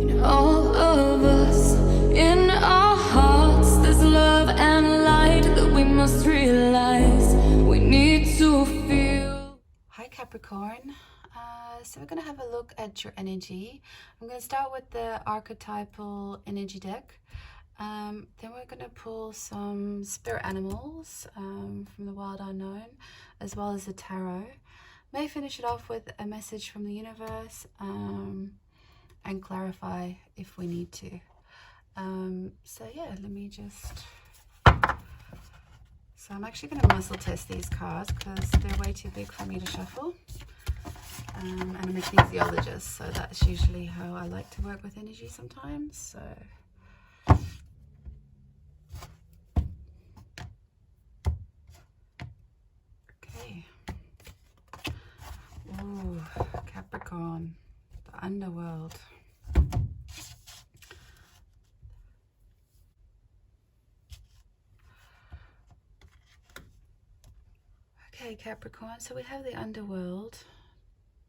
In all of us, in our hearts, there's love and light that we must realize we need to feel. Hi Capricorn. So we're going to have a look at your energy. I'm going to start with the archetypal energy deck. Then we're going to pull some spirit animals from the wild unknown, as well as the tarot. May finish it off with a message from the universe and clarify if we need to. So yeah, let me just... So I'm actually going to muscle test these cards because they're way too big for me to shuffle. And I'm a kinesiologist, so that's usually how I like to work with energy sometimes. So okay. Ooh, Capricorn, the underworld. Okay, Capricorn, so we have the underworld.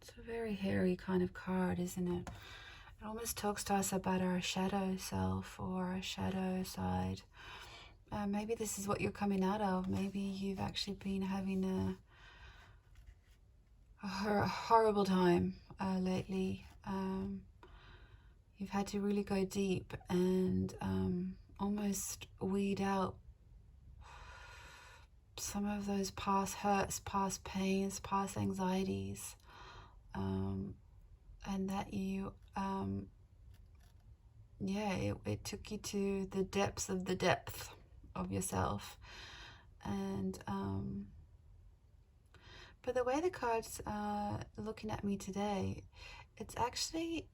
It's a very hairy kind of card, isn't it? It almost talks to us about our shadow self or our shadow side. Maybe this is what you're coming out of. Maybe you've actually been having a horrible time lately. You've had to really go deep and almost weed out some of those past hurts, past pains, past anxieties, and that you, it took you to the depths of the depth of yourself. And but the way the cards are looking at me today, it's actually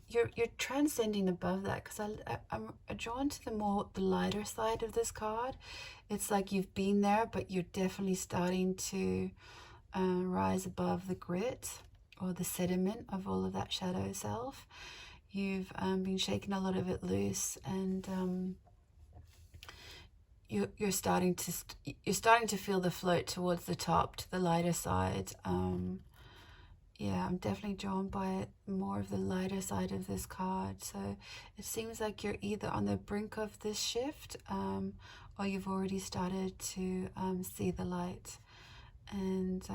you're transcending above that, because I'm drawn to the lighter side of this card. It's like you've been there, but you're definitely starting to rise above the grit or the sediment of all of that shadow self. You've been shaking a lot of it loose, and you're starting to feel the float towards the top, to the lighter side. Yeah, I'm definitely drawn by more of the lighter side of this card. So it seems like you're either on the brink of this shift, or you've already started to see the light. And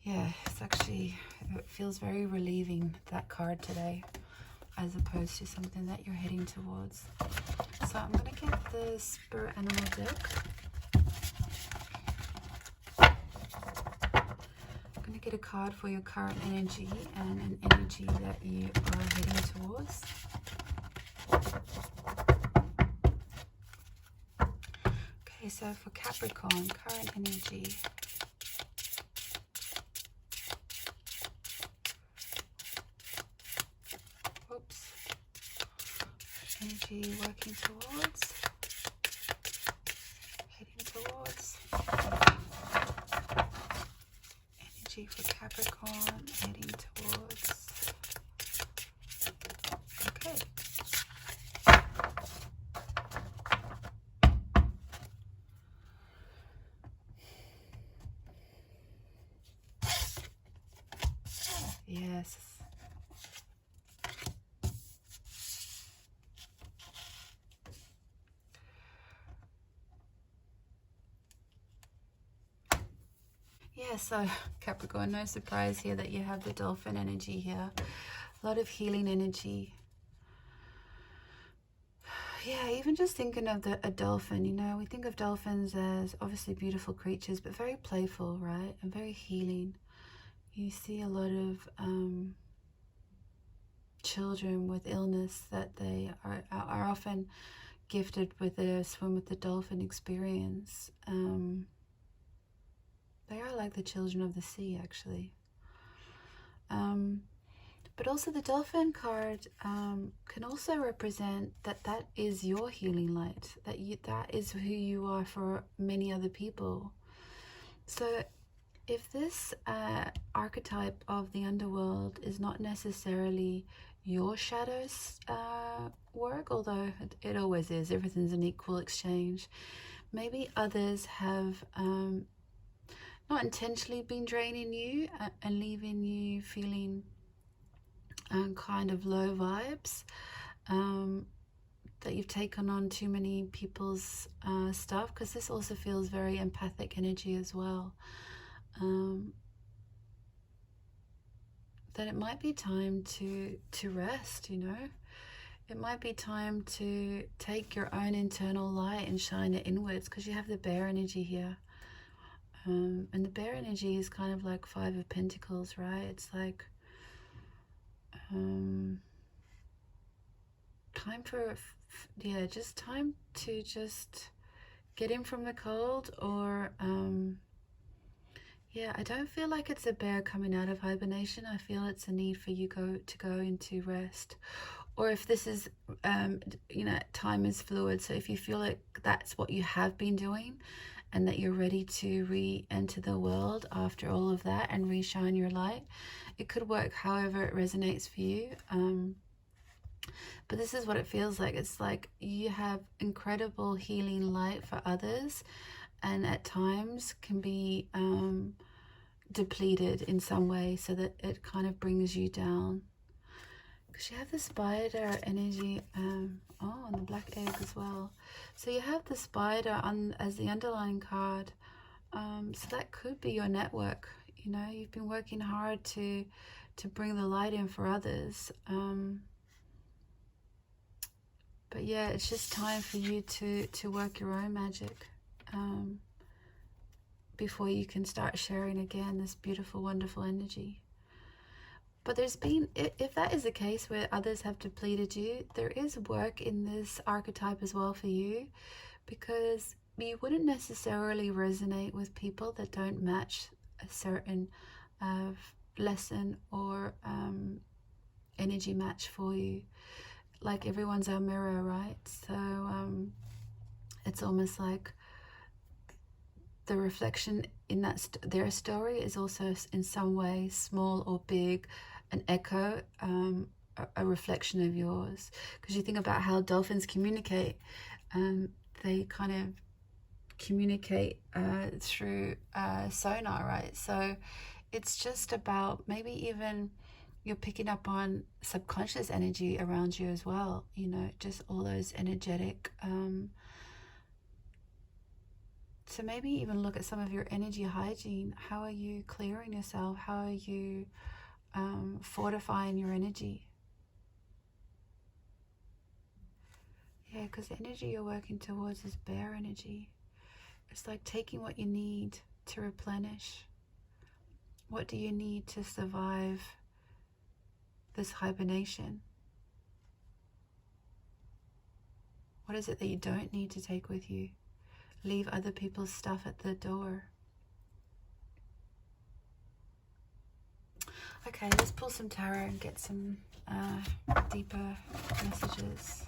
yeah, it feels very relieving, that card today, as opposed to something that you're heading towards. So I'm going to get the spirit animal deck. I'm going to get a card for your current energy and an energy that you are heading towards. Okay, so for Capricorn, current energy. Oops. Energy working towards, heading towards. Energy for Capricorn, heading towards. Okay. Yes. Yeah, so Capricorn, no surprise here that you have the dolphin energy here. A lot of healing energy. Yeah, even just thinking of a dolphin, you know, we think of dolphins as obviously beautiful creatures, but very playful, right? And very healing. You see a lot of children with illness that they are often gifted with a swim with the dolphin experience. They are like the children of the sea, actually. But also the dolphin card can also represent that is your healing light, that is who you are for many other people. So if this archetype of the underworld is not necessarily your shadow's work, although it always is, everything's an equal exchange, maybe others have not intentionally been draining you and leaving you feeling kind of low vibes, that you've taken on too many people's stuff, because this also feels very empathic energy as well. That it might be time to rest, you know. It might be time to take your own internal light and shine it inwards, because you have the bear energy here. And the bear energy is kind of like 5 of Pentacles, right? It's like time for, yeah, just time to just get in from the cold, or yeah, I don't feel like it's a bear coming out of hibernation. I feel it's a need for you to go into rest. Or if this is, you know, time is fluid. So if you feel like that's what you have been doing and that you're ready to re-enter the world after all of that and re-shine your light, it could work however it resonates for you. But this is what it feels like. It's like you have incredible healing light for others, and at times can be depleted in some way, so that it kind of brings you down. Because you have the spider energy, and the black egg as well. So you have the spider as the underlying card. So that could be your network. You know, you've been working hard to bring the light in for others. But yeah, it's just time for you to work your own magic before you can start sharing again this beautiful, wonderful energy. But there's been, if that is the case where others have depleted you, there is work in this archetype as well for you, because you wouldn't necessarily resonate with people that don't match a certain lesson or energy match for you. Like everyone's our mirror, right? So it's almost like the reflection in that their story is also in some way, small or big, an echo, a reflection of yours. Because you think about how dolphins communicate, they kind of communicate through sonar, right? So it's just about, maybe even you're picking up on subconscious energy around you as well, you know, just all those energetic. So maybe even look at some of your energy hygiene. How are you clearing yourself? How are you fortifying your energy? Yeah, because the energy you're working towards is bear energy. It's like taking what you need to replenish. What do you need to survive this hibernation? What is it that you don't need to take with you? Leave other people's stuff at the door. Okay, let's pull some tarot and get some deeper messages.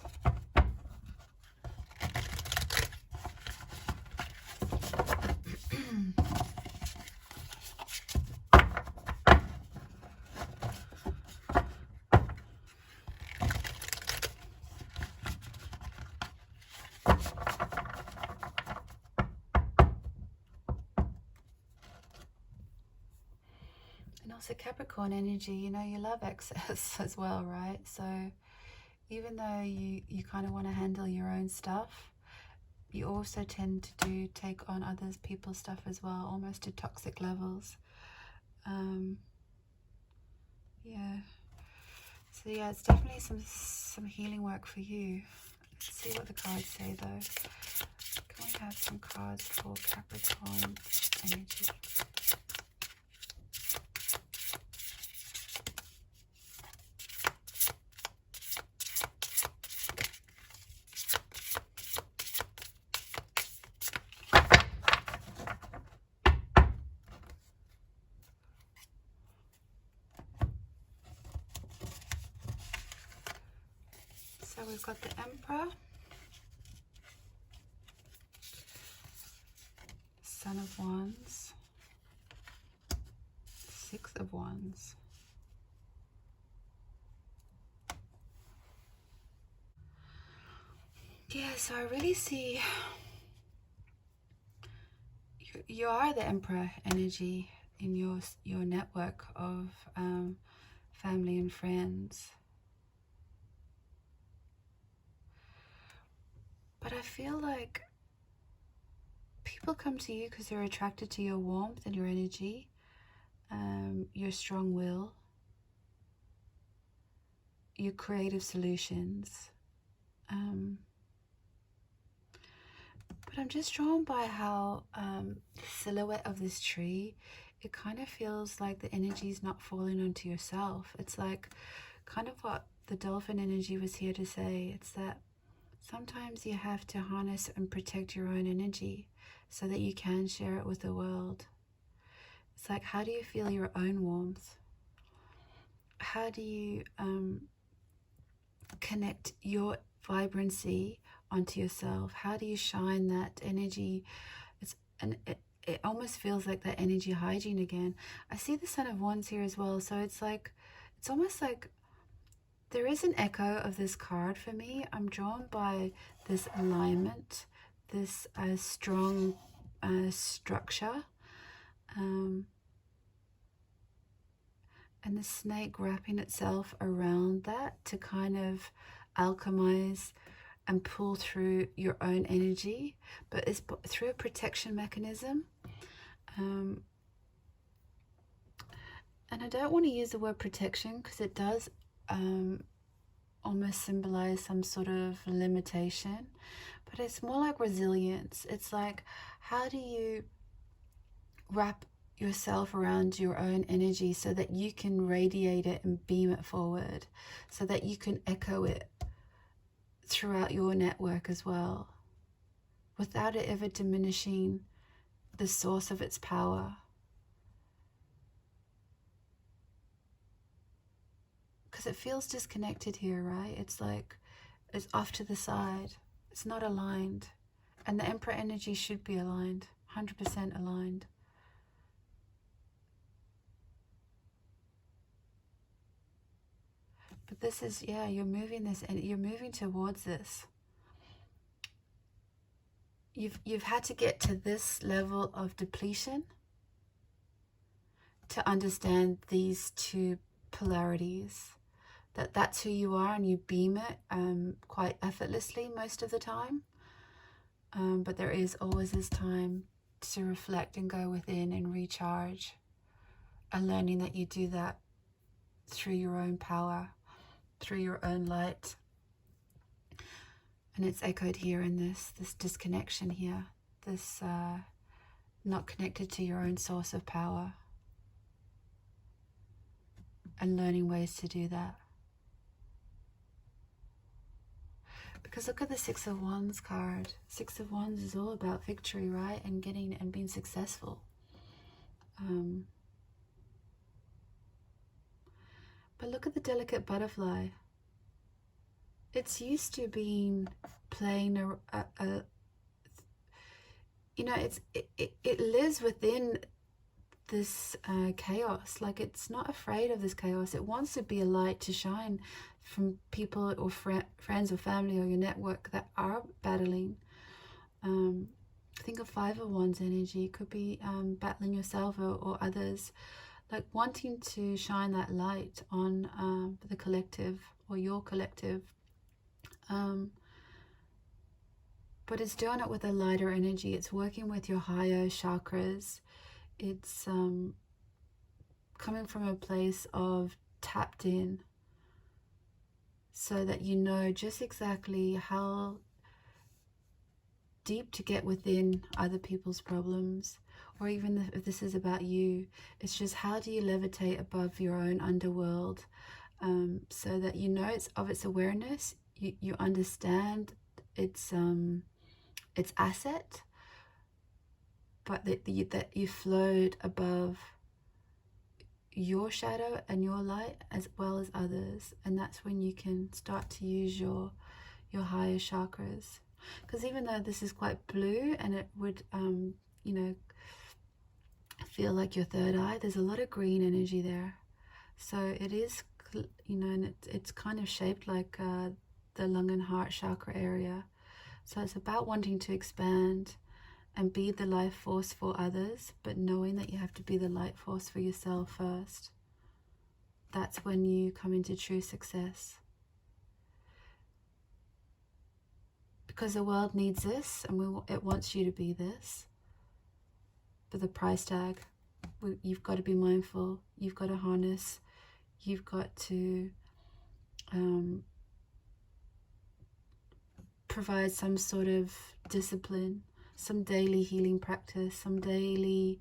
Also Capricorn energy, you know, you love excess as well, right? So even though you kind of want to handle your own stuff, you also tend to take on others people's stuff as well, almost to toxic levels. Yeah, so yeah, it's definitely some healing work for you. Let's see what the cards say though. Can we have some cards for Capricorn energy? So we've got the Emperor, Son of Wands, Six of Wands. Yeah, so I really see you are the Emperor energy in your network of family and friends. But I feel like people come to you because they're attracted to your warmth and your energy, your strong will, your creative solutions. But I'm just drawn by how the silhouette of this tree, it kind of feels like the energy is not falling onto yourself. It's like kind of what the dolphin energy was here to say. It's that sometimes you have to harness and protect your own energy so that you can share it with the world. It's like, how do you feel your own warmth? How do you connect your vibrancy onto yourself? How do you shine that energy? It almost feels like that energy hygiene again. I see the Son of Wands here as well, so it's like, it's almost like there is an echo of this card for me. I'm drawn by this alignment, this strong structure, and the snake wrapping itself around that to kind of alchemize and pull through your own energy, but it's through a protection mechanism. And I don't want to use the word protection because it does almost symbolize some sort of limitation, but it's more like resilience. It's like, how do you wrap yourself around your own energy so that you can radiate it and beam it forward, so that you can echo it throughout your network as well, without it ever diminishing the source of its power. Because it feels disconnected here, right? It's like it's off to the side. It's not aligned. And the Emperor energy should be aligned, 100% aligned. But this is, yeah, you're moving this and you're moving towards this. You've had to get to this level of depletion to understand these two polarities. That's who you are, and you beam it quite effortlessly most of the time. But there is always this time to reflect and go within and recharge, and learning that you do that through your own power, through your own light. And it's echoed here in this disconnection here, this not connected to your own source of power, and learning ways to do that. Because look at the Six of Wands card. Six of Wands is all about victory, right? And getting and being successful. But look at the delicate butterfly. It's used to being playing you know, it lives within this chaos. Like, it's not afraid of this chaos. It wants to be a light to shine from people or friends or family or your network that are battling. Think of Five of Wands energy. It could be battling yourself or others, like wanting to shine that light on the collective or your collective. But it's doing it with a lighter energy. It's working with your higher chakras. It's coming from a place of tapped in, so that you know just exactly how deep to get within other people's problems, or even if this is about you, it's just how do you levitate above your own underworld, so that you know it's of its awareness, you understand its asset, but that you float above your shadow and your light as well as others. And that's when you can start to use your higher chakras. Because even though this is quite blue and it would you know, feel like your third eye, there's a lot of green energy there. So it is, you know, and it's kind of shaped like the lung and heart chakra area. So it's about wanting to expand and be the life force for others, but knowing that you have to be the light force for yourself first. that's when you come into true success. Because the world needs this, and it wants you to be this. But the price tag, you've got to be mindful. You've got to harness. You've got to provide some sort of discipline, some daily healing practice, some daily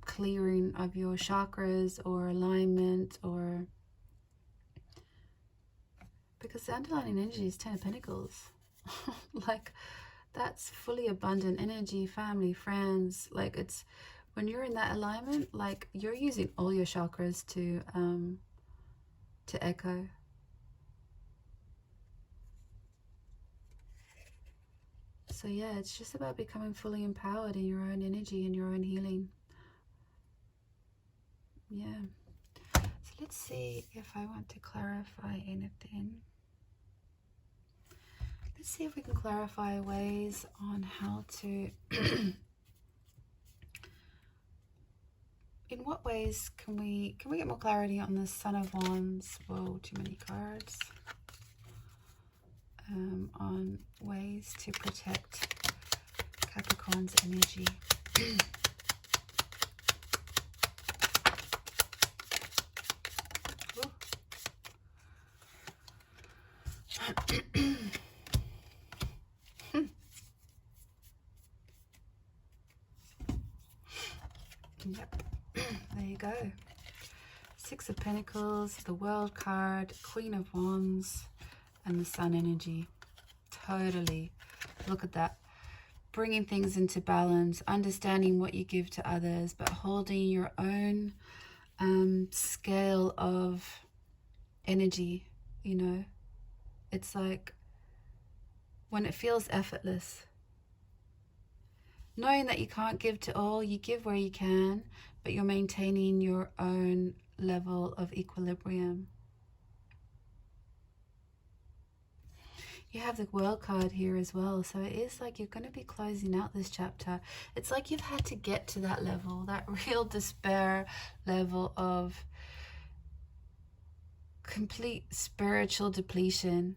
clearing of your chakras or alignment, or because the underlying energy is 10 of Pentacles. Like, that's fully abundant energy, family, friends. Like, it's when you're in that alignment, like, you're using all your chakras to echo. So yeah, it's just about becoming fully empowered in your own energy and your own healing. Yeah. So let's see if I want to clarify anything. Let's see if we can clarify ways on how to in what ways can we get more clarity on the Son of Wands? Whoa, too many cards. On ways to protect Capricorn's energy. Yep, there you go. Six of Pentacles, the World card, Queen of Wands, and the Sun energy. Totally. Look at that. Bringing things into balance, understanding what you give to others, but holding your own scale of energy, you know. It's like when it feels effortless. Knowing that you can't give to all, you give where you can, but you're maintaining your own level of equilibrium. You have the World card here as well, so it is like you're going to be closing out this chapter. It's like you've had to get to that level, that real despair level of complete spiritual depletion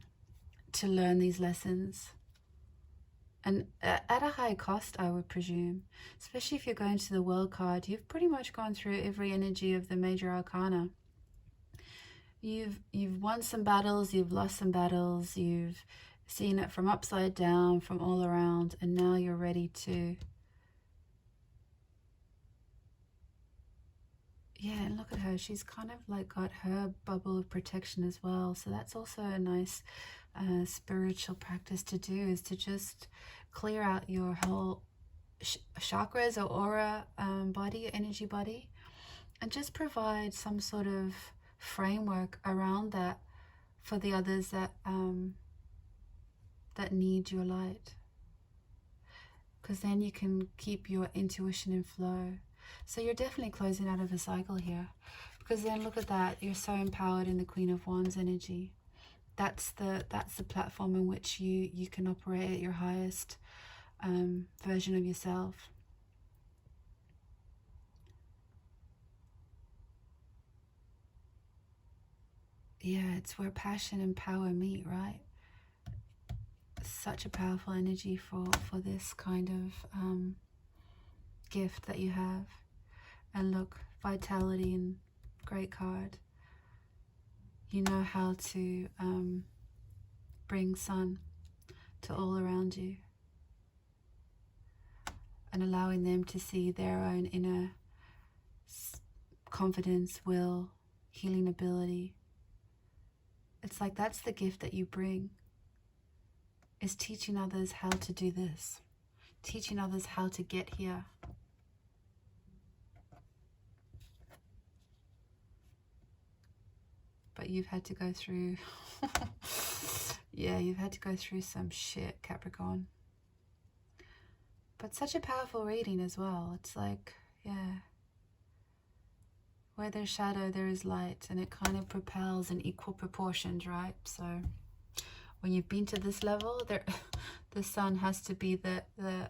to learn these lessons. And at a high cost, I would presume, especially if you're going to the World card. You've pretty much gone through every energy of the major arcana. You've won some battles, you've lost some battles, you've seen it from upside down, from all around, and now you're ready to, yeah, and look at her. She's kind of like got her bubble of protection as well. So that's also a nice spiritual practice to do, is to just clear out your whole chakras or aura body, energy body, and just provide some sort of framework around that for the others that that need your light, because then you can keep your intuition in flow. So you're definitely closing out of a cycle here, because then look at that, you're so empowered in the Queen of Wands energy. That's the platform in which you can operate at your highest version of yourself. Yeah, it's where passion and power meet, right? Such a powerful energy for this kind of gift that you have. And look, vitality, and great card. You know how to bring sun to all around you, and allowing them to see their own inner confidence, will, healing ability. It's like that's the gift that you bring, is teaching others how to do this, teaching others how to get here. But you've had to go through, yeah, you've had to go through some shit, Capricorn. But such a powerful reading as well. It's like, yeah, where there's shadow, there is light, and it kind of propels in equal proportions, right? So when you've been to this level, the sun has to be the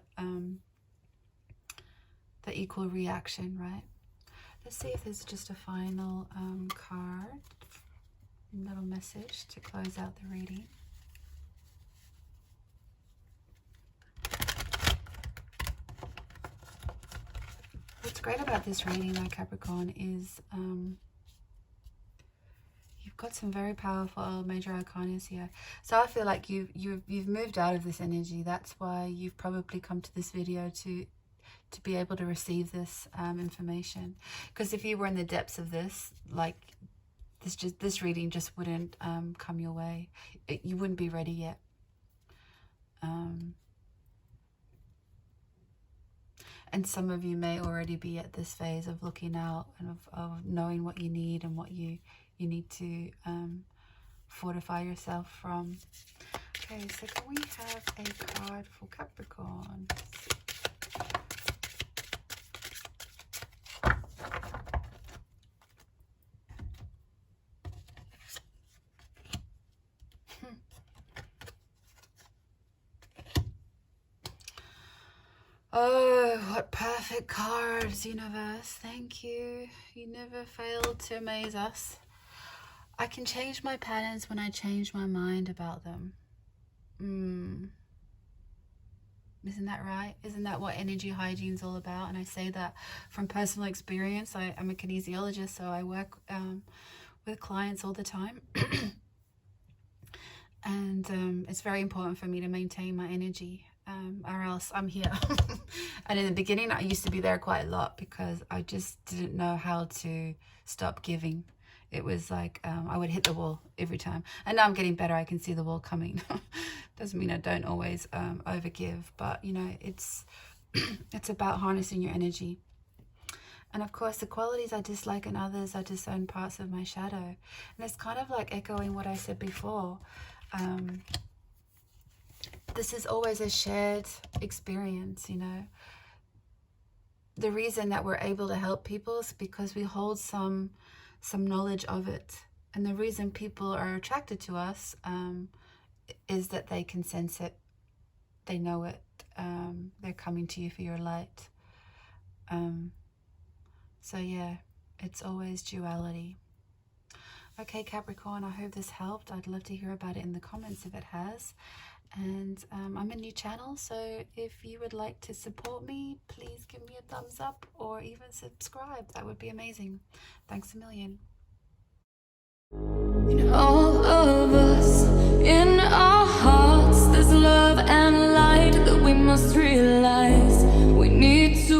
equal reaction, right? Let's see if there's just a final card, little message to close out the reading. What's great about this reading, my Capricorn, is you've got some very powerful major arcana here. So I feel like you've moved out of this energy. That's why you've probably come to this video to be able to receive this information. Because if you were in the depths of this, like this reading just wouldn't come your way. You wouldn't be ready yet. And some of you may already be at this phase of looking out and of knowing what you need and what you need to fortify yourself from. Okay, so can we have a card for Capricorn? Oh, what perfect cards, universe. Thank you. You never fail to amaze us. I can change my patterns when I change my mind about them. Isn't that right? Isn't that what energy hygiene is all about? And I say that from personal experience. I'm a kinesiologist, so I work with clients all the time. And it's very important for me to maintain my energy. Or else I'm here. And in the beginning, I used to be there quite a lot because I just didn't know how to stop giving. It was like I would hit the wall every time. And now I'm getting better. I can see the wall coming. Doesn't mean I don't always overgive, but you know, it's about harnessing your energy. And of course, the qualities I dislike in others are disowned parts of my shadow. And it's kind of like echoing what I said before. This is always a shared experience, you know. The reason that we're able to help people is because we hold some knowledge of it. And the reason people are attracted to us is that they can sense it. They know it. They're coming to you for your light. So yeah, it's always duality. Okay, Capricorn, I hope this helped. I'd love to hear about it in the comments if it has. And I'm a new channel, so if you would like to support me, please give me a thumbs up or even subscribe. That would be amazing. Thanks a million. In all of us, in our hearts, there's love and light that we must realize.